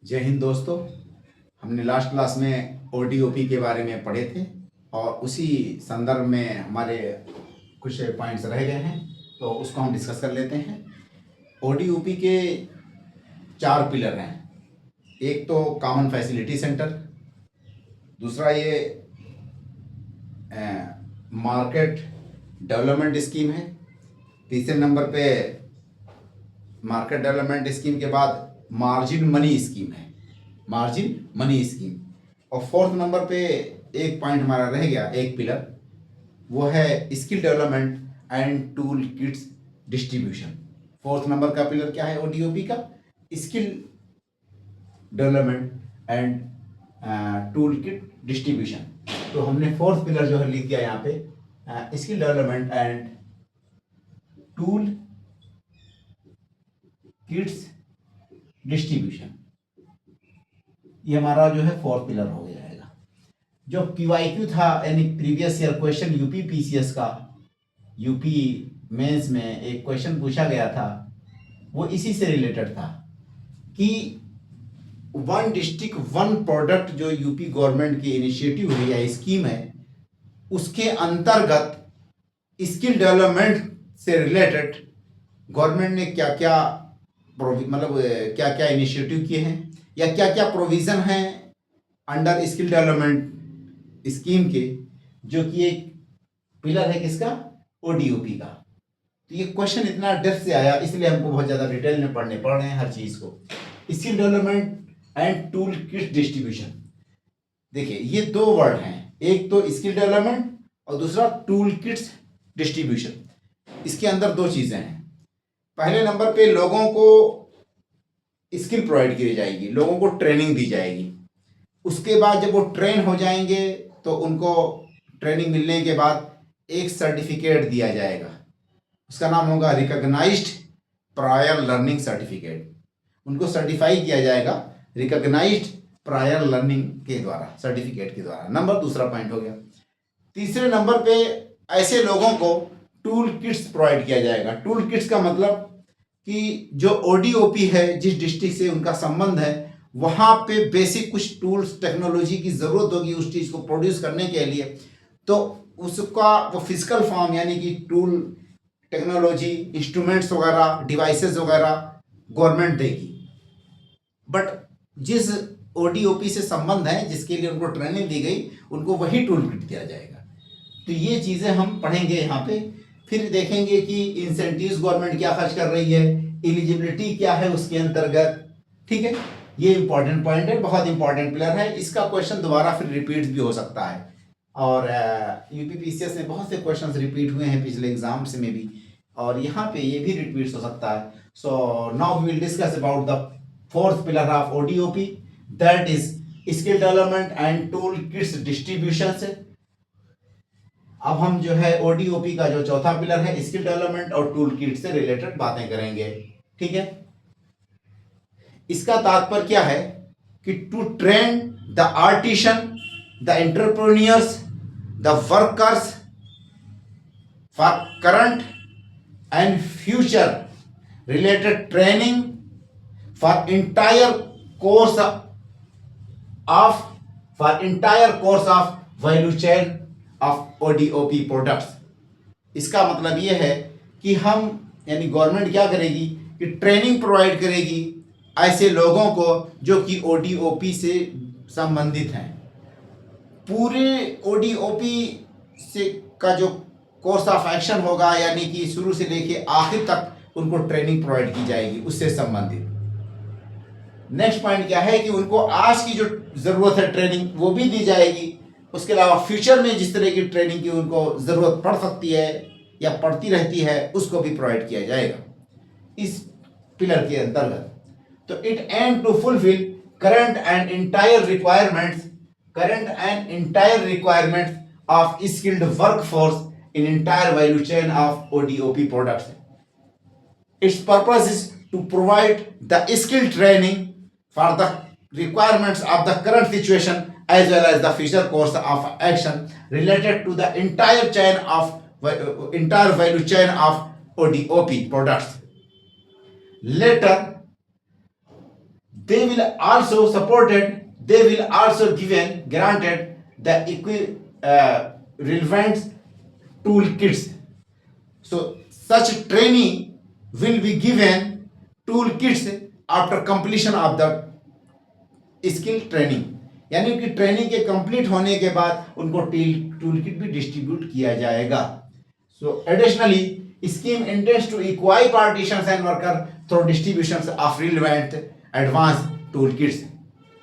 जय हिंद दोस्तों। हमने लास्ट क्लास में ओडीओपी के बारे में पढ़े थे और उसी संदर्भ में हमारे कुछ पॉइंट्स रह गए हैं, तो उसको हम डिस्कस कर लेते हैं। ओडीओपी के 4 पिलर हैं। एक तो कॉमन फैसिलिटी सेंटर, दूसरा ये मार्केट डेवलपमेंट स्कीम है, तीसरे नंबर पे मार्केट डेवलपमेंट स्कीम के बाद मार्जिन मनी स्कीम है, मार्जिन मनी स्कीम। और फोर्थ नंबर पे एक पॉइंट हमारा रह गया, एक पिलर, वो है skill development and tool kits distribution. Fourth number का पिलर क्या है ओडीओपी का? Skill development and tool kit distribution. तो हमने फोर्थ पिलर जो है लिख दिया यहाँ पे, skill development and tool kits distribution. ये हमारा जो है फोर्थ पिलर हो जाएगा। जो पीवाईक्यू था यानी previous year question UP PCS का, यूपी मेंस में एक क्वेश्चन पूछा गया था, वो इसी से रिलेटेड था कि वन डिस्ट्रिक्ट वन प्रोडक्ट जो यूपी गवर्नमेंट की इनिशिएटिव है या स्कीम है, उसके अंतर्गत स्किल डेवलपमेंट से रिलेटेड गवर्नमेंट ने क्या क्या मतलब क्या क्या इनिशिएटिव किए हैं या क्या क्या प्रोविज़न हैं अंडर स्किल डेवलपमेंट स्कीम के, जो कि एक पिलर है किसका? ओडीओपी का। तो ये क्वेश्चन इतना डेप्थ से आया, इसलिए हमको बहुत ज़्यादा डिटेल में पढ़ने पड़ रहे हैं हर चीज़ को। Skill development and tool kit distribution, देखिए ये दो वर्ड हैं, एक तो स्किल डेवलपमेंट और दूसरा टूल किट्स डिस्ट्रीब्यूशन। इसके अंदर दो चीज़ें हैं। पहले नंबर पे लोगों को स्किल प्रोवाइड की जाएगी, लोगों को ट्रेनिंग दी जाएगी। उसके बाद जब वो ट्रेन हो जाएंगे तो उनको ट्रेनिंग मिलने के बाद एक सर्टिफिकेट दिया जाएगा, उसका नाम होगा रिकॉग्नाइज्ड प्रायर लर्निंग सर्टिफिकेट। उनको सर्टिफाई किया जाएगा रिकॉग्नाइज्ड प्रायर लर्निंग के द्वारा, सर्टिफिकेट के द्वारा। नंबर दूसरा पॉइंट हो गया। तीसरे नंबर पे ऐसे लोगों को टूल किट्स प्रोवाइड किया जाएगा। टूल किट्स का मतलब कि जो ओडीओपी है, जिस डिस्ट्रिक्ट से उनका संबंध है, वहाँ पे बेसिक कुछ टूल्स टेक्नोलॉजी की ज़रूरत होगी उस चीज़ को प्रोड्यूस करने के लिए, तो उसका वो फिजिकल फॉर्म यानी कि टूल टेक्नोलॉजी, इंस्ट्रूमेंट्स वगैरह, डिवाइसेस वगैरह गवर्नमेंट देगी। बट जिस ओडीओपी से संबंध है, जिसके लिए उनको ट्रेनिंग दी गई, उनको वही टूल किट दिया जाएगा। तो ये चीज़ें हम पढ़ेंगे यहाँ पे। फिर देखेंगे कि इंसेंटिव्स गवर्नमेंट क्या खर्च कर रही है, एलिजिबिलिटी क्या है उसके अंतर्गत। ठीक है, ये इंपॉर्टेंट पॉइंट है, बहुत इंपॉर्टेंट पिलर है। इसका क्वेश्चन दोबारा फिर रिपीट भी हो सकता है, और यूपीपीसीएस में बहुत से क्वेश्चंस रिपीट हुए हैं पिछले एग्जाम्स में भी, और यहाँ पे ये भी रिपीट हो सकता है। So now we will discuss about the fourth pillar of ODOP, that is skill development and tool kits distribution से। अब हम जो है ओडीओपी का जो चौथा पिलर है, स्किल डेवलपमेंट और टूल किट से रिलेटेड बातें करेंगे। ठीक है, इसका तात्पर्य क्या है कि to train the artisan, the entrepreneurs, the workers for current and future related training for entire course of value chain of ODOP products. इसका मतलब यह है कि हम यानी गवर्नमेंट क्या करेगी कि ट्रेनिंग प्रोवाइड करेगी ऐसे लोगों को जो कि ओडीओपी से संबंधित हैं। पूरे ओडीओपी से का जो कोर्स ऑफ एक्शन होगा, यानी कि शुरू से लेके आखिर तक उनको ट्रेनिंग प्रोवाइड की जाएगी उससे संबंधित। नेक्स्ट पॉइंट क्या है कि उनको आज की जो ज़रूरत है ट्रेनिंग, वो भी दी जाएगी। उसके अलावा फ्यूचर में जिस तरह की ट्रेनिंग की उनको ज़रूरत पड़ सकती है या पड़ती रहती है, उसको भी प्रोवाइड किया जाएगा इस पिलर के अंतर्गत। तो it aim to fulfil current and entire requirements of skilled workforce in entire value chain of ODOP products. Its purpose is to provide the skill training for the requirements of the current situation as well as the future course of action related to the entire value chain of ODOP products. Later, they will also supported, they will also granted the relevant toolkits. So such training will be given toolkits after completion of the skill training, यानी कि training के complete होने के बाद उनको tool kit भी distribute किया जाएगा. सो additionally scheme intends to equip partitions and worker through distributions of relevant advanced toolkits.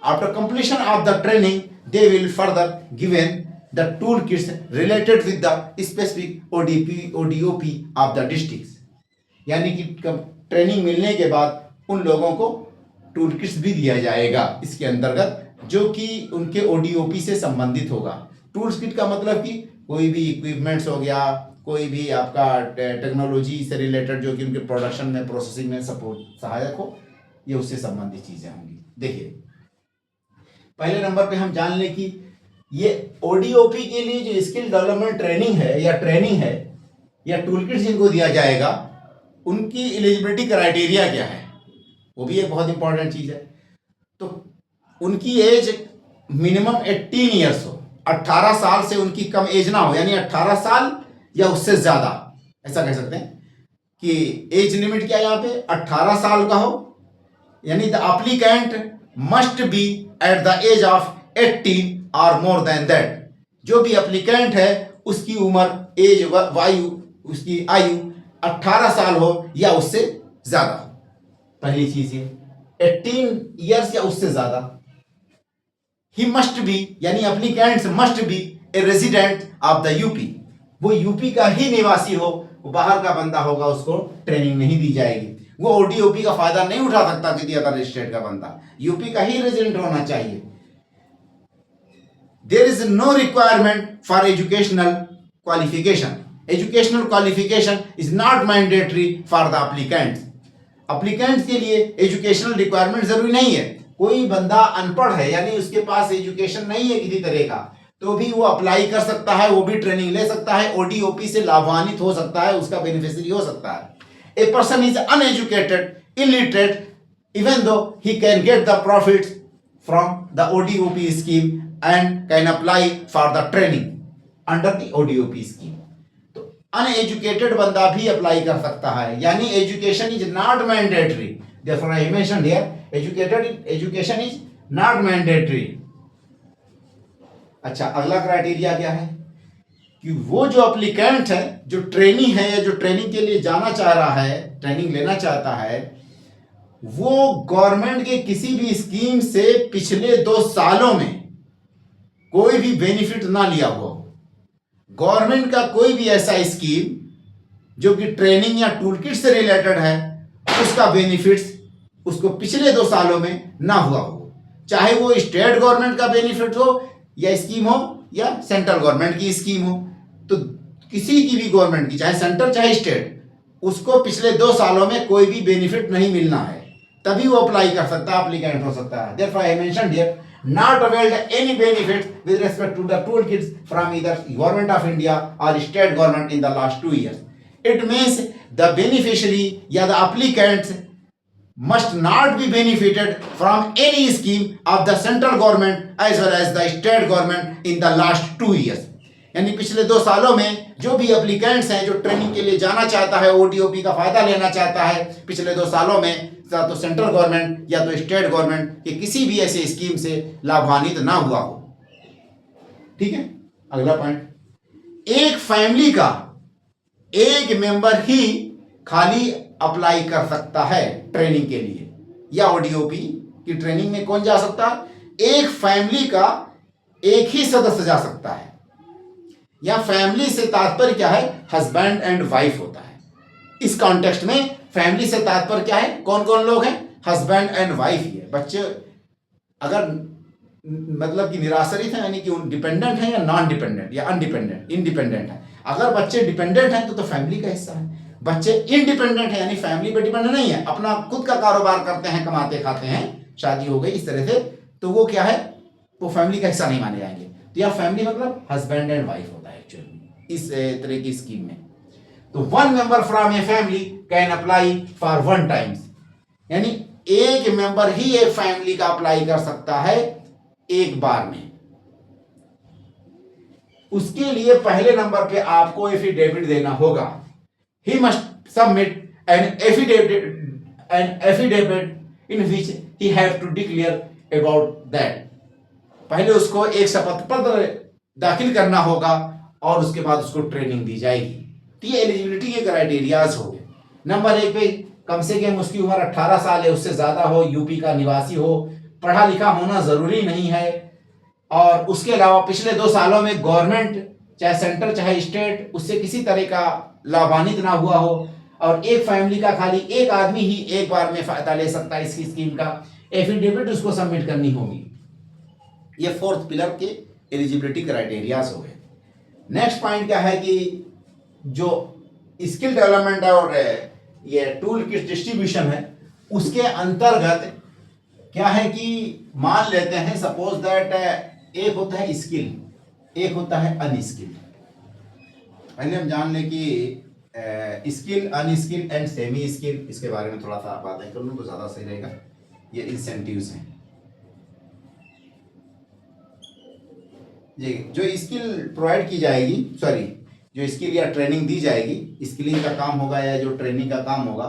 After completion of the training, they will further given the toolkits related with the specific ODOP of the districts. यानी कि training मिलने के बाद उन लोगों को tool kits भी दिया जाएगा इसके अंतर्गत, जो कि उनके ODOP से संबंधित होगा. टूल्स किट का मतलब कि कोई भी इक्विपमेंट्स हो गया, कोई भी आपका टेक्नोलॉजी से रिलेटेड जो कि उनके प्रोडक्शन में प्रोसेसिंग में सपोर्ट सहायक हो, ये उससे संबंधित चीजें होंगी. देखिए पहले नंबर पे हम जान लें कि ये ODOP के लिए जो स्किल डेवलपमेंट ट्रेनिंग है या टूल किट जिनको दिया जाएगा, उनकी एलिजिबिलिटी क्राइटेरिया क्या है, वो भी एक बहुत इंपॉर्टेंट चीज है. तो उनकी एज मिनिमम 18 ईयर्स हो, 18 साल से उनकी कम एज ना हो, यानी 18 साल या उससे ज्यादा, ऐसा कह सकते हैं कि एज लिमिट क्या है यहाँ पे 18 साल का हो. यानी the applicant must be at the age of 18 और मोर देन दैट. जो भी एप्लीकेंट है उसकी उम्र, एज, वायु, उसकी आयु 18 साल हो या उससे ज्यादा हो. पहली चीज ये 18 ईयर्स या उससे ज्यादा. ही मस्ट बी, यानी applicants must be a resident of the UP. वो यूपी का ही निवासी हो, वो बाहर का बंदा होगा, उसको ट्रेनिंग नहीं दी जाएगी. वो ODOP का फायदा नहीं उठा सकता किसी अदर स्टेट का बंदा, यूपी का ही रेजिडेंट होना चाहिए. There is no requirement for educational qualification. Educational qualification is not mandatory for the applicants. Applicants के लिए एजुकेशनल रिक्वायरमेंट जरूरी नहीं है. कोई बंदा अनपढ़ है, यानी उसके पास एजुकेशन नहीं है किसी तरह का, तो भी वो अप्लाई कर सकता है, वो भी ट्रेनिंग ले सकता है, ODOP से लाभान्वित हो सकता है, उसका बेनिफिशियरी हो सकता है. A person is uneducated, illiterate, even though he can get the profits from the ODOP scheme and can apply for the training under the ODOP scheme. तो अनएजुकेटेड बंदा भी अप्लाई कर सकता है, यानी education is not mandatory. Therefore, I mentioned here, education is not mandatory. अच्छा, अगला criteria क्या है कि वो जो एप्लीकेंट है, जो ट्रेनी है या जो ट्रेनिंग के लिए जाना चाह रहा है, ट्रेनिंग लेना चाहता है, वो गवर्नमेंट के किसी भी स्कीम से पिछले 2 सालों में कोई भी बेनिफिट ना लिया हो. गवर्नमेंट का कोई भी ऐसा स्कीम जो कि ट्रेनिंग या टूल किट से रिलेटेड है, उसका बेनिफिट्स उसको पिछले 2 सालों में ना हुआ हो, चाहे वो स्टेट गवर्नमेंट का बेनिफिट हो या स्कीम हो या सेंट्रल गवर्नमेंट की स्कीम हो. तो किसी की भी गवर्नमेंट की, चाहे सेंटर चाहे स्टेट, उसको पिछले 2 सालों में कोई भी बेनिफिट नहीं मिलना है, तभी वो अप्लाई कर सकता है, एप्लीकेंट हो सकता है. Therefore, I mentioned here, not availed any benefits with respect to the toolkits from either government of India or state government in the last 2 years. It means the beneficiary या the applicants must not be benefited from any scheme of the central government as well as the state government in the last 2 years. यानी पिछले 2 सालों में जो भी applicants हैं, जो training के लिए जाना चाहता है, ODOP का फायदा लेना चाहता है, पिछले 2 सालों में या तो सेंट्रल गवर्नमेंट या तो स्टेट गवर्नमेंट के किसी भी ऐसे स्कीम से लाभान्वित ना हुआ हो. ठीक है. अगला पॉइंट, एक फैमिली का एक मेंबर ही खाली अप्लाई कर सकता है ट्रेनिंग के लिए, या ODOP की ट्रेनिंग में कौन जा सकता है? एक फैमिली का एक ही सदस्य जा सकता है. या फैमिली से तात्पर्य क्या है? हस्बैंड एंड वाइफ होता है. इस कॉन्टेक्स्ट में फैमिली से तात्पर्य क्या है? कौन कौन लोग हैं? हस्बैंड एंड वाइफ ही है. बच्चे अगर मतलब कि निराश्रित हैं, यानी कि डिपेंडेंट है, या नॉन डिपेंडेंट या अनडिपेंडेंट, इंडिपेंडेंट है. अगर बच्चे डिपेंडेंट हैं तो फैमिली का हिस्सा है. बच्चे इंडिपेंडेंट है, यानी फैमिली पे डिपेंडेंट नहीं है, अपना खुद का कारोबार करते हैं, कमाते खाते हैं, शादी हो गई इस तरह से, तो वो क्या है? वो फैमिली का हिस्सा नहीं माने जाएंगे. तो यह फैमिली मतलब हस्बैंड एंड वाइफ होता है एक्चुअली इस तरह की स्कीम में. तो 1 member from a family can apply for 1 times, यानी एक मेंबर ही एक फैमिली का अप्लाई कर सकता है एक बार में। उसके लिए पहले नंबर पे आपको एफिडेविट देना होगा। He must submit an affidavit in which he have to declare about that. पहले उसको एक शपथ पत्र दाखिल करना होगा और उसके बाद उसको ट्रेनिंग दी जाएगी। तो ये एलिजिबिलिटी के क्राइटेरियाज हो गए। नंबर एक पे कम से कम उसकी उम्र 18 साल है, उससे ज्यादा हो, यूपी का निवासी हो, पढ़ा लिखा होना जरूरी नहीं है, और उसके अलावा पिछले 2 सालों में गवर्नमेंट चाहे सेंटर चाहे स्टेट उससे किसी तरह का लाभान्वित ना हुआ हो, और एक फैमिली का खाली एक आदमी ही एक बार में फायदा ले सकता है इसकी स्कीम का, एफिडेविट उसको सबमिट करनी होगी। ये 4th पिलर के एलिजिबिलिटी क्राइटेरियाज हो गए। नेक्स्ट पॉइंट क्या है कि जो स्किल डेवलपमेंट और ये टूल किट डिस्ट्रीब्यूशन है, उसके अंतर्गत क्या है कि मान लेते हैं सपोज दैट एक होता है स्किल, एक होता है अनस्किल्ड। पहले हम जान लें कि skill, unskilled and semi skill, इसके बारे में थोड़ा सा बातें कर लूँ तो ज़्यादा सही रहेगा। ये इंसेंटिव्स हैं जी। जो स्किल प्रोवाइड की जाएगी, सॉरी, जो स्किल या ट्रेनिंग दी जाएगी, स्किलिंग का काम होगा या जो ट्रेनिंग का काम होगा,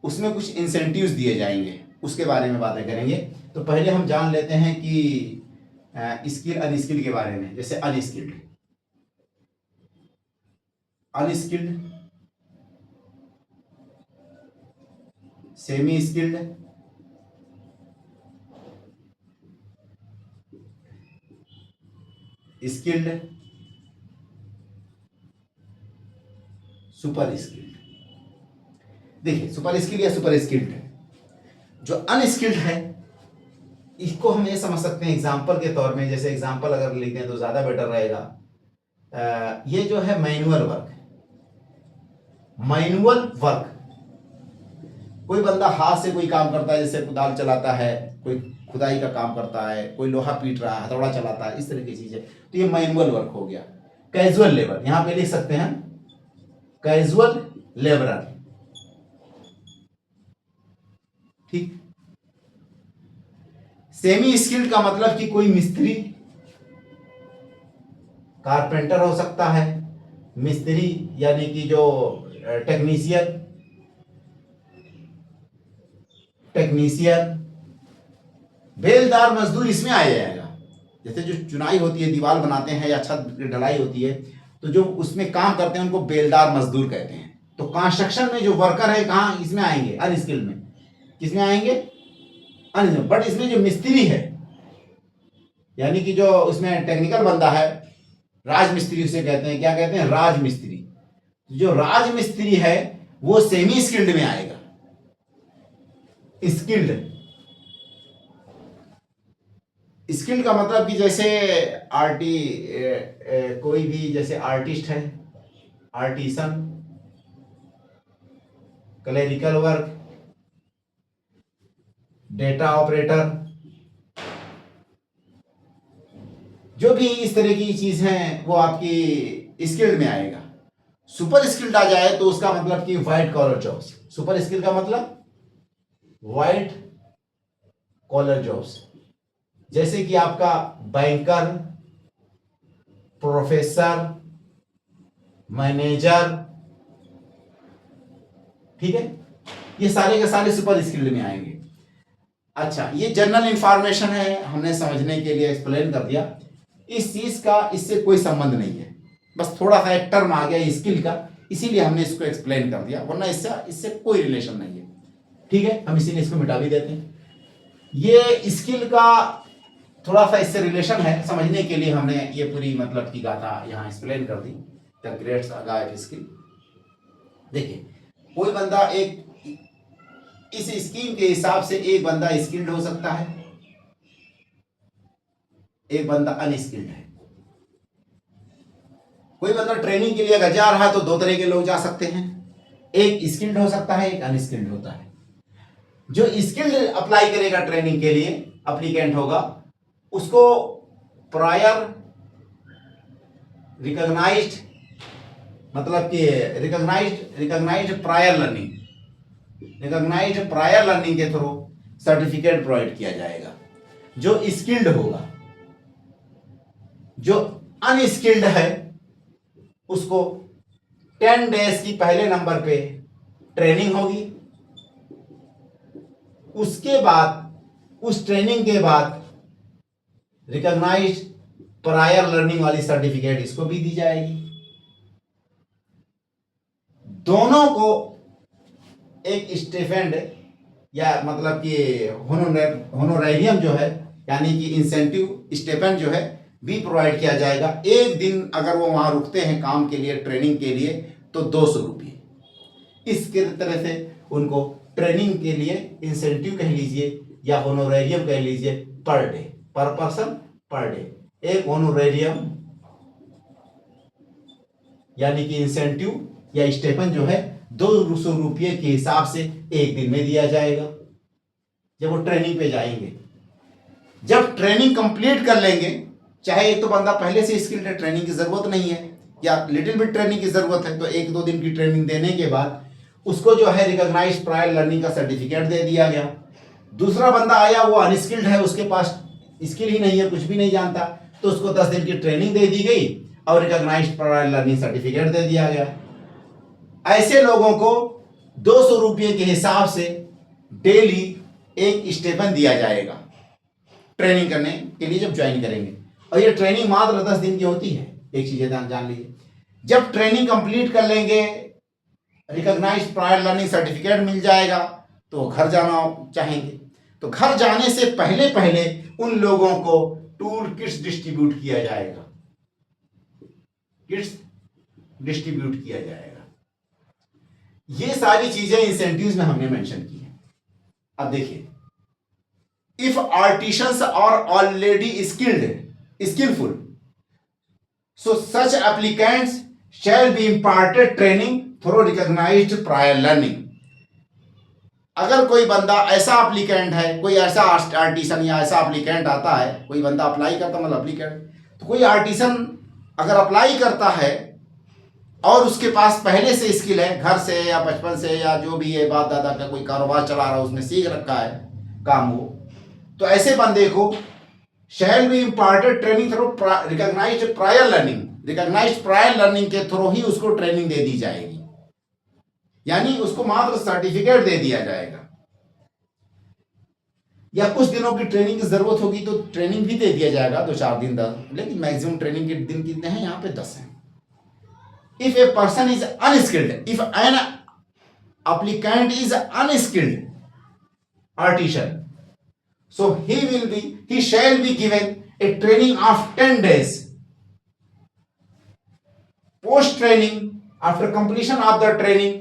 उसमें कुछ इंसेंटिव्स दिए जाएंगे, उसके बारे में बातें करेंगे। तो पहले हम जान लेते हैं कि स्किल अनस्किल के बारे में। जैसे unskilled, unskilled, semi skilled, skilled, super skilled. देखिए सुपर स्किल्ड या सुपर स्किल्ड, जो अनस्किल्ड है इसको हम ये समझ सकते हैं एग्जाम्पल के तौर में। जैसे एग्जाम्पल अगर लिखें तो ज्यादा बेटर रहेगा। ये जो है मैनुअल वर्क, मैनुअल वर्क, कोई बंदा हाथ से कोई काम करता है, जैसे कुदाल चलाता है, कोई खुदाई का काम करता है, कोई लोहा पीट रहा है, हथौड़ा चलाता है, इस तरह की चीजें, तो ये मैनुअल वर्क हो गया। कैजुअल लेबर, यहां पे लिख सकते हैं कैजुअल लेबरर, ठीक। सेमी स्किल्ड का मतलब कि कोई मिस्त्री, कारपेंटर हो सकता है, मिस्त्री यानी कि जो टेक्नीशियन, बेलदार मजदूर इसमें आ जाएगा। जैसे जो चुनाई होती है, दीवार बनाते हैं या छत ढलाई होती है, तो जो उसमें काम करते हैं उनको बेलदार मजदूर कहते हैं। तो कंस्ट्रक्शन में जो वर्कर है कहाँ इसमें आएंगे, अनस्किल्ड में। किसमें आएंगे, अनस्किल्ड। बट इसमें जो मिस्त्री है, यानी कि जो उसमें टेक्निकल बंदा है, राजमिस्त्री उसे कहते हैं, क्या कहते हैं, राजमिस्त्री। जो राजमिस्त्री है वो सेमी स्किल्ड में आएगा। स्किल्ड, स्किल्ड का मतलब कि जैसे कोई भी जैसे आर्टिस्ट है, artisan, clerical work, data operator, जो भी इस तरह की चीज है वो आपकी स्किल्ड में आएगा। सुपर स्किल्ड आ जाए तो उसका मतलब कि white collar jobs. Super skill का मतलब व्हाइट कॉलर जॉब्स, जैसे कि आपका बैंकर, प्रोफेसर, मैनेजर, ठीक है, ये सारे के सारे सुपर स्किल्ड में आएंगे। अच्छा, ये जनरल इंफॉर्मेशन है, हमने समझने के लिए एक्सप्लेन कर दिया। इस चीज का इससे कोई संबंध नहीं है, बस थोड़ा सा एक टर्म आ गया स्किल का, इसीलिए हमने इसको एक्सप्लेन कर दिया, वरना इससे कोई रिलेशन नहीं है। ठीक है, हम इसीलिए इसको मिटा भी देते हैं। ये स्किल का थोड़ा सा इससे रिलेशन है, समझने के लिए हमने ये पूरी मतलब की गाथा यहाँ एक्सप्लेन कर दी। The great saga of skill. देखिए, कोई बंदा एक इस स्कीम के हिसाब से एक बंदा स्किल्ड हो सकता है, एक बंदा अनस्किल्ड है। कोई बंदा ट्रेनिंग के लिए अगर जा रहा है तो 2 तरह के लोग जा सकते हैं, एक स्किल्ड हो सकता है, एक अनस्किल्ड होता है। जो स्किल्ड अप्लाई करेगा ट्रेनिंग के लिए, एप्लीकेंट होगा, उसको प्रायर रिकॉग्नाइज्ड, मतलब कि recognized prior learning, recognized prior learning के थ्रू सर्टिफिकेट प्रोवाइड किया जाएगा। जो स्किल्ड होगा, जो अनस्किल्ड है, उसको 10 डेज की पहले नंबर पे ट्रेनिंग होगी। उसके बाद, उस ट्रेनिंग के बाद रिकॉग्नाइज्ड प्रायर लर्निंग वाली सर्टिफिकेट इसको भी दी जाएगी। दोनों को एक स्टिपेंड या मतलब कि होनोरेरियम जो है, यानी कि इंसेंटिव स्टिपेंड जो है भी प्रोवाइड किया जाएगा। एक दिन अगर वो वहां रुकते हैं काम के लिए, ट्रेनिंग के लिए, तो 200 रुपये। इसके तरह से उनको ट्रेनिंग के लिए इंसेंटिव कह लीजिए या होनोरेरियम कह लीजिए, पर डे, पर पर्सन पर डे। एक होनोरेरियम यानी कि इंसेंटिव या स्टेपन जो है 200 रुपये के हिसाब से एक दिन में दिया जाएगा जब वो ट्रेनिंग पे जाएंगे। जब ट्रेनिंग कंप्लीट कर लेंगे, चाहे एक तो बंदा पहले से स्किल्ड है, ट्रेनिंग की जरूरत नहीं है, या लिटिल बिट ट्रेनिंग की जरूरत है, तो 1-2 दिन की ट्रेनिंग देने के बाद उसको जो है रिकॉग्नाइज्ड प्रायर लर्निंग का सर्टिफिकेट दे दिया गया। दूसरा बंदा आया, वो अनस्किल्ड है, उसके पास स्किल ही नहीं है, कुछ भी नहीं जानता, तो उसको 10 दिन की ट्रेनिंग दे दी गई और रिकॉग्नाइज्ड प्रायर लर्निंग सर्टिफिकेट दे दिया गया। ऐसे लोगों को 200 रुपये के हिसाब से डेली एक स्टेपन दिया जाएगा ट्रेनिंग करने के लिए जब ज्वाइन करेंगे। और ये ट्रेनिंग मात्र 10 दिन की होती है। एक चीज जान लीजिए, जब ट्रेनिंग कंप्लीट कर लेंगे, रिकॉग्नाइज्ड प्रायर लर्निंग सर्टिफिकेट मिल जाएगा, तो घर जाना चाहेंगे, तो घर जाने से पहले पहले उन लोगों को टूल किट्स डिस्ट्रीब्यूट किया जाएगा, किट्स डिस्ट्रीब्यूट किया जाएगा। ये सारी चीजें इंसेंटिव्स में हमने मेंशन की है। अब देखिए, if artisans are already skillful, so such applicants shall be imparted training through recognized prior learning। अगर कोई बंदा ऐसा एप्लीकेंट है, कोई ऐसा आर्टिसन या ऐसा एप्लीकेंट आता है, कोई बंदा अप्लाई करता, मतलब एप्लीकेंट, तो कोई आर्टिसन अगर अप्लाई करता है और उसके पास पहले से स्किल है, घर से या बचपन से या जो भी है, बाप दादा का कोई कारोबार चला रहा है, उसने सीख रखा है काम वो, तो ऐसे बंदे को shall be imparted training through recognized prior learning, recognized prior learning के थ्रू ही उसको ट्रेनिंग दे दी जाएगी, यानी उसको मात्र सर्टिफिकेट दे दिया जाएगा। या कुछ दिनों की ट्रेनिंग की जरूरत होगी तो ट्रेनिंग भी दे दिया जाएगा, 2-4 दिन 10, लेकिन मैक्सिमम ट्रेनिंग के दिन कितने हैं यहाँ पे? 10 हैं। If a person is unskilled, if an applicant is unskilled artisan, so he shall be given a training of 10 days. Post training, after completion of the training,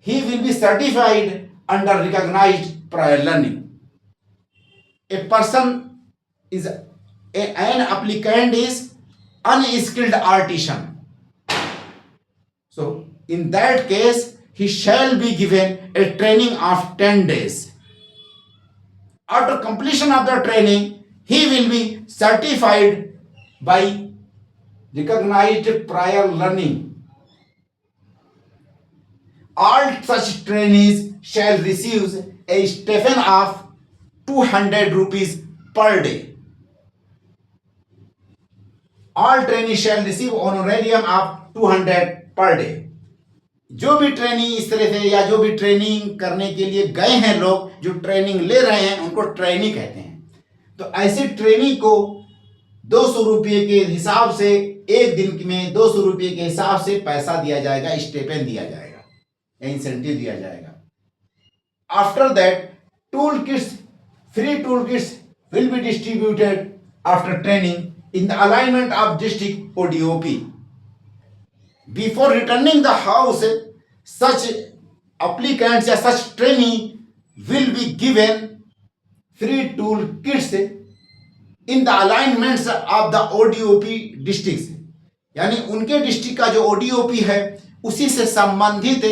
he will be certified under recognized prior learning. A person is an applicant is unskilled artisan. So in that case, he shall be given a training of 10 days. After completion of the training, he will be certified by recognized prior learning. All such trainees shall receive a stipend of 200 rupees per day. All trainees shall receive honorarium of 200 per day. जो भी training इस तरह से या जो भी training करने के लिए गए हैं लोग, जो ट्रेनिंग ले रहे हैं, उनको ट्रेनी कहते हैं। तो ऐसे ट्रेनी को 200 रुपये के हिसाब से एक दिन में 200 रुपये के हिसाब से पैसा दिया जाएगा, स्टेपेंड दिया जाएगा या इंसेंटिव दिया जाएगा। After that tool kits, free tool kits will be distributed after training in the alignment of district ODOP। Before returning the house, such applicants या such trainee will be given free tool kits in the alignments of the ODOP districts। यानी उनके district का जो ODOP है उसी से संबंधित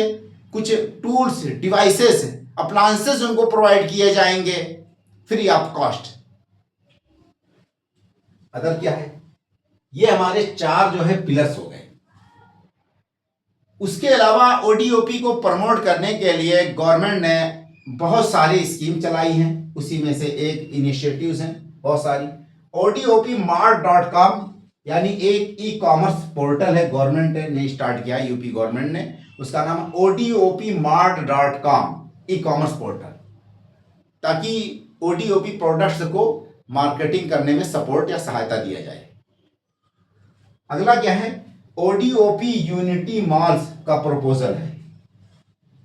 कुछ टूल्स, डिवाइसेस, अप्लायंसेस उनको प्रोवाइड किए जाएंगे फ्री ऑफ कॉस्ट। अदर क्या है? ये हमारे 4 जो है पिलर्स हो गए। उसके अलावा ओडीओपी को प्रमोट करने के लिए गवर्नमेंट ने बहुत सारी स्कीम चलाई हैं, उसी में से एक इनिशिएटिव्स हैं बहुत सारी। odopmart.com यानी एक ई कॉमर्स पोर्टल है, गवर्नमेंट ने स्टार्ट किया, यूपी गवर्नमेंट ने, उसका नाम odopmart.com ई कॉमर्स पोर्टल, ताकि ओडीओपी प्रोडक्ट्स को मार्केटिंग करने में सपोर्ट या सहायता दिया जाए। अगला क्या है, ओडीओपी यूनिटी मॉल्स का प्रपोजल है।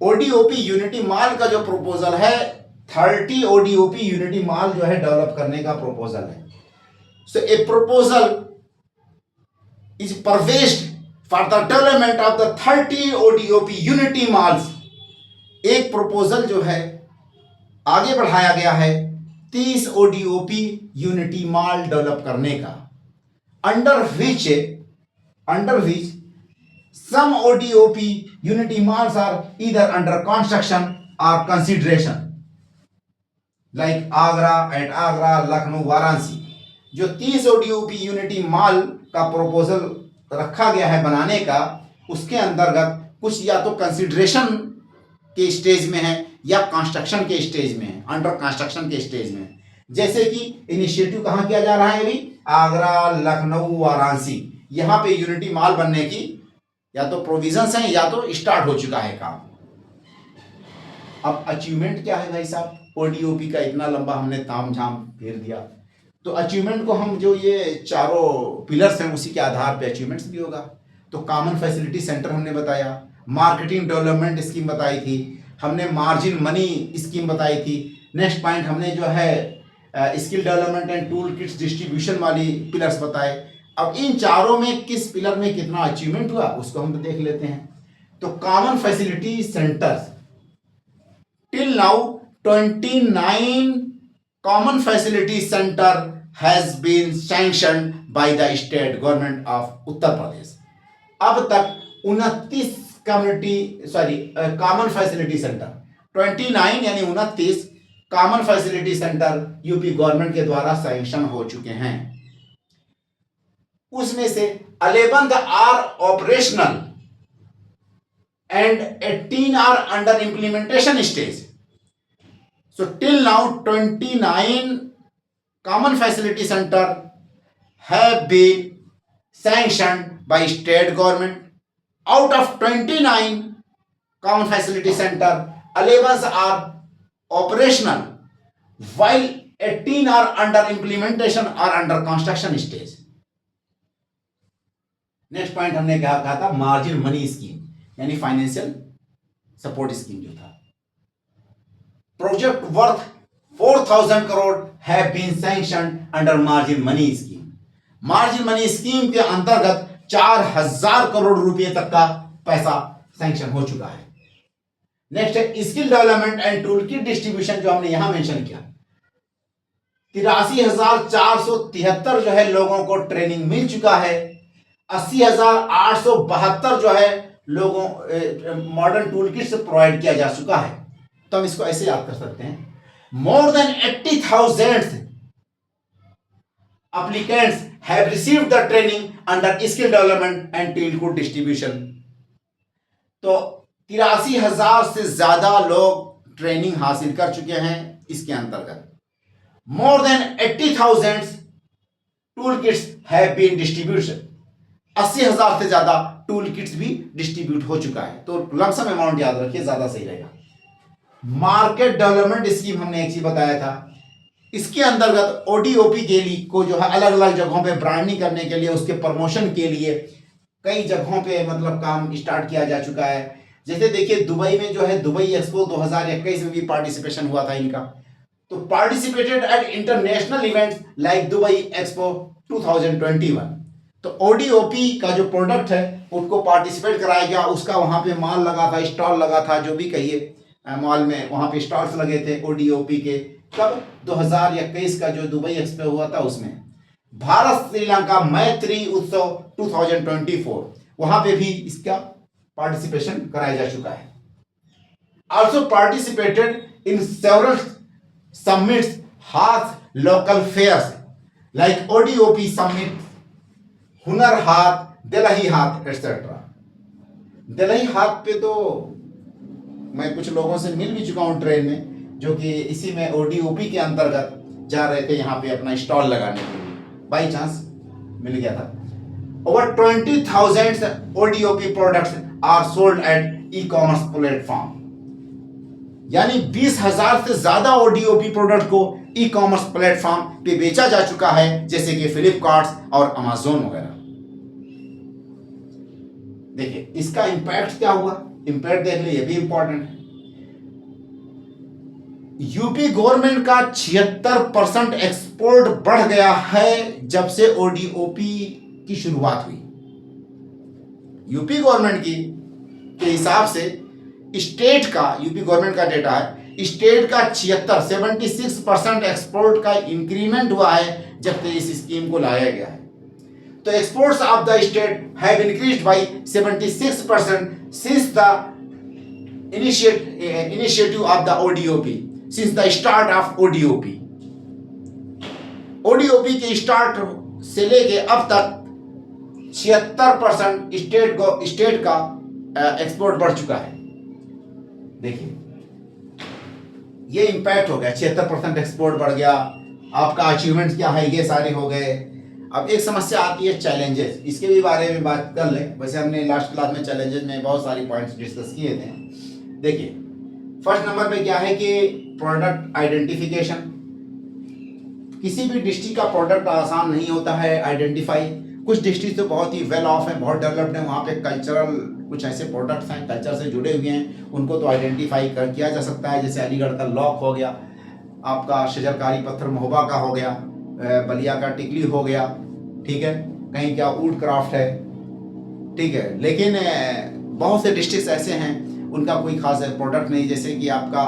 ओडीओपी यूनिटी मॉल का जो प्रपोजल है, 30 ओडीओपी यूनिटी मॉल जो है डेवलप करने का प्रपोजल है। So a proposal is perceived for the development of the 30 ODOP unity malls. एक प्रपोजल जो है आगे बढ़ाया गया है 30 ओडीओपी यूनिटी मॉल डेवलप करने का, under which some ODOP unity malls are either under construction or consideration, like Agra, Lucknow, Varanasi। जो 30 ODOP यूनिटी मॉल का प्रपोजल रखा गया है बनाने का, उसके अंतर्गत कुछ या तो कंसिडरेशन के स्टेज में है या कंस्ट्रक्शन के स्टेज में है, अंडर कंस्ट्रक्शन के स्टेज में है। जैसे कि इनिशिएटिव कहाँ किया जा रहा है अभी, आगरा, लखनऊ, वाराणसी, यहाँ पे यूनिटी मॉल बनने की या तो प्रोविजंस हैं या तो स्टार्ट हो चुका है काम। अब अचीवमेंट क्या है भाई साहब, ओडीओपी का इतना लंबा हमने ताम झाम फेर दिया, तो अचीवमेंट को हम जो ये चारों पिलर्स हैं उसी के आधार पे अचीवमेंट्स भी होगा। तो कॉमन फैसिलिटी सेंटर हमने बताया, मार्केटिंग डेवलपमेंट स्कीम बताई थी हमने, मार्जिन मनी स्कीम बताई थी। नेक्स्ट पॉइंट हमने जो है skill development and tool kits distribution वाली पिलर्स बताए। अब इन चारों में किस पिलर में कितना अचीवमेंट हुआ उसको हम देख लेते हैं। तो common facility centres, till now 29 common facility centre has been sanctioned by the state government of Uttar Pradesh. अब तक 29 कॉमन फैसिलिटी सेंटर, 29 यानी 29 common facility centre UP government के द्वारा सैंक्शन हो चुके हैं। उसमें से 11 are operational and 18 are under implementation stage. So till now 29 common facility centre have been sanctioned by state government. Out of 29 common facility centre, 11 are operational while 18 are under implementation or under construction stage। Next point हमने क्या कहा था, margin money scheme यानी financial support scheme जो था। Project worth 4000 crore have been sanctioned under margin money scheme. Margin money scheme के अंतर्गत 4000 करोड़ रुपए तक का पैसा सैंक्शन हो चुका है। नेक्स्ट है skill development and tool kit distribution, जो हमने यहां मेंशन किया, 83,473 जो है लोगों को ट्रेनिंग मिल चुका है। 80,872 जो है लोगों मॉडर्न टूल किट से प्रोवाइड किया जा चुका है। तो हम इसको ऐसे याद कर सकते हैं, मोर than 80,000 applicants have received the training under skill development and tool kit distribution। तो 83,000 से ज्यादा लोग ट्रेनिंग हासिल कर चुके हैं इसके अंतर्गत। More than 80,000 tool kits have been distribution, 80,000 से ज्यादा टूल किट्स भी डिस्ट्रीब्यूट हो चुका है। तो लमसम अमाउंट याद रखिए, ज्यादा सही रहेगा। मार्केट डेवलपमेंट स्कीम हमने एक चीज बताया था, इसके अंतर्गत ओडीओपी के लिए को जो है अलग अलग जगहों पे ब्रांडिंग करने के लिए, उसके प्रमोशन के लिए कई जगहों पे मतलब काम स्टार्ट किया जा चुका है। जैसे देखिए दुबई में जो है दुबई एक्सपो 2021 में भी पार्टिसिपेशन हुआ था इनका। तो participated at international events like Dubai expo 2021। तो ओडीओपी का जो प्रोडक्ट है उसको पार्टिसिपेट कराया गया, उसका वहां पे माल लगा था, स्टॉल लगा था, जो भी कहिए मॉल में वहां पे स्टॉल्स लगे थे ओडीओपी के। कब 2021 का जो दुबई एक्सपो हुआ था उसमें। भारत श्रीलंका मैत्री उत्सव 2024 वहां पे भी इसका पार्टिसिपेशन कराया जा चुका है। Also participated in several summits, हाथ local fairs like ODOP summit, Hunar Haat, Delhi हाथ एटसेट्रा। दिल्ली हाथ पे तो मैं कुछ लोगों से मिल भी चुका हूँ ट्रेन में, जो कि इसी में ओडीओपी के अंतर्गत जा रहे थे यहाँ पे अपना स्टॉल लगाने के लिए, बाई चांस मिल गया था। Over 20,000 ODOP products are sold at e commerce platform, यानी 20,000 से ज्यादा ओडीओपी प्रोडक्ट को ई कॉमर्स प्लेटफॉर्म पे बेचा जा चुका है, जैसे कि फ्लिपकार्ट और अमेजोन वगैरह। देखिए इसका इंपैक्ट क्या हुआ, इंपैक्ट देख लीजिए, ये भी इंपॉर्टेंट है। यूपी गवर्नमेंट का 76% एक्सपोर्ट बढ़ गया है जब से ओडीओपी की शुरुआत हुई। यूपी गवर्नमेंट की के हिसाब से स्टेट का, यूपी गवर्नमेंट का डेटा है, स्टेट का 76% एक्सपोर्ट का इंक्रीमेंट हुआ है जब से इस स्कीम को लाया गया है। तो exports of the state have increased by 76% since the initiative of the ODOP, since the start of ODOP। ODOP के स्टार्ट से लेके अब तक 76% स्टेट का एक्सपोर्ट बढ़ चुका है। देखिए ये इंपैक्ट हो गया, 76% एक्सपोर्ट बढ़ गया। आपका अचीवमेंट क्या है, ये सारे हो गए। अब एक समस्या आती है चैलेंजेस, इसके भी बारे में बात कर लें। वैसे हमने लास्ट क्लास में चैलेंजेस में बहुत सारी पॉइंट्स डिस्कस किए थे। देखिए फर्स्ट नंबर पे क्या है कि प्रोडक्ट आइडेंटिफिकेशन। किसी भी डिस्ट्रिक्ट का प्रोडक्ट आसान नहीं होता है आइडेंटिफाई। कुछ डिस्ट्रिक्ट तो बहुत ही वेल ऑफ है, बहुत डेवलप्ड है, वहाँ पे कल्चरल कुछ ऐसे प्रोडक्ट्स हैं कल्चर से जुड़े हुए हैं, उनको तो आइडेंटिफाई किया जा सकता है। जैसे अलीगढ़ का लॉक हो गया, आपका शजरकारी पत्थर महोबा का हो गया, बलिया का टिकली हो गया, ठीक है, कहीं क्या वुड क्राफ्ट है, ठीक है। लेकिन बहुत से डिस्ट्रिक्ट ऐसे हैं उनका कोई खास प्रोडक्ट नहीं। जैसे कि आपका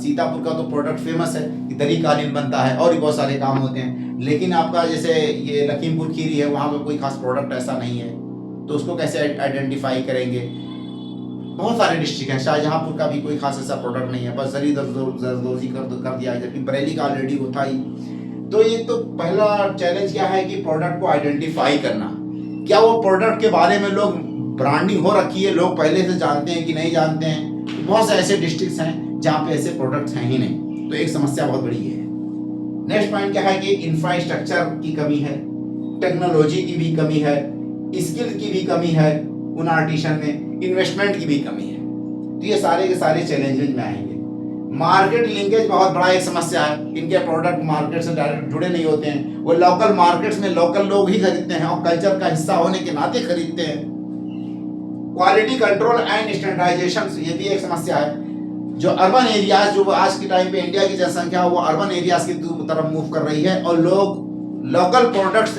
सीतापुर का तो प्रोडक्ट फेमस है कि दरी कालीन बनता है और भी बहुत सारे काम होते हैं। लेकिन आपका जैसे ये लखीमपुर खीरी है, वहाँ पर कोई खास प्रोडक्ट ऐसा नहीं है, तो उसको कैसे आइडेंटिफाई करेंगे। बहुत सारे डिस्ट्रिक्ट हैं, शाहजहाँपुर का भी कोई खास ऐसा प्रोडक्ट नहीं है, बस जरी जरदोजी कर दिया, जबकि बरेली का ऑलरेडी वो था ही। तो ये तो पहला चैलेंज क्या है कि प्रोडक्ट को आइडेंटिफाई करना। क्या वो प्रोडक्ट के बारे में लोग ब्रांडिंग हो रखी है, लोग पहले से जानते हैं कि नहीं जानते हैं। बहुत से ऐसे डिस्ट्रिक्ट्स हैं जहाँ पे ऐसे प्रोडक्ट्स हैं ही नहीं, तो एक समस्या बहुत बड़ी है। नेक्स्ट पॉइंट क्या है कि इंफ्रास्ट्रक्चर की कमी है, टेक्नोलॉजी की भी कमी है, स्किल की भी कमी है, उन आर्टिशन में इन्वेस्टमेंट की भी कमी है। तो ये सारे के सारे चैलेंजेस में आएंगे। मार्केट लिंकेज बहुत बड़ा एक समस्या है। इनके प्रोडक्ट मार्केट से डायरेक्ट जुड़े नहीं होते हैं, वो लोकल मार्केट्स में लोकल लोग ही खरीदते हैं और कल्चर का हिस्सा होने के नाते खरीदते हैं। क्वालिटी कंट्रोल एंड स्टैंडर्डाइजेशन, ये भी एक समस्या है। जो अर्बन एरियाज, जो आज के टाइम पे इंडिया की जनसंख्या वो अर्बन एरियाज की तरफ मूव कर रही है और लोग लोकल प्रोडक्ट्स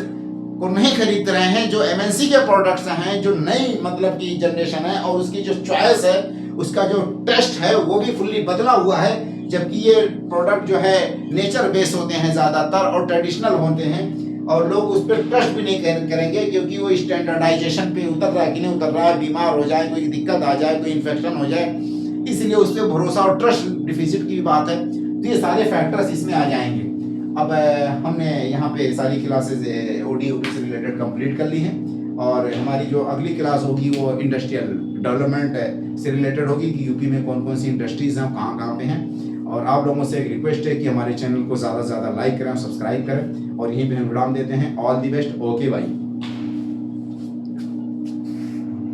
को नहीं खरीद रहे हैं। जो एमएनसी के प्रोडक्ट्स हैं, जो नई मतलब की जनरेशन है और उसकी जो चॉइस है, उसका जो टेस्ट है वो भी फुल्ली बदला हुआ है। जबकि ये प्रोडक्ट जो है नेचर बेस होते हैं ज़्यादातर और ट्रेडिशनल होते हैं, और लोग उस पर ट्रस्ट भी नहीं करेंगे क्योंकि वो स्टैंडर्डाइजेशन पे उतर रहा है कि नहीं उतर रहा है, बीमार हो जाए, कोई दिक्कत आ जाए, कोई इन्फेक्शन हो जाए, इसलिए उस पर भरोसा और ट्रस्ट डिफिसिट की बात है। तो ये सारे फैक्टर्स इसमें आ जाएंगे। अब हमने यहाँ पे सारी क्लासेज ओडीओपी से रिलेटेड कंप्लीट कर ली हैं, और हमारी जो अगली क्लास होगी वो इंडस्ट्रियल डेवलपमेंट से रिलेटेड होगी कि यूपी में कौन कौन सी इंडस्ट्रीज़ हैं, कहाँ कहाँ पे हैं। और आप लोगों से एक रिक्वेस्ट है कि हमारे चैनल को ज़्यादा से ज़्यादा लाइक करें, सब्सक्राइब करें, और यहीं पे हम विराम देते हैं। All the best, okay by.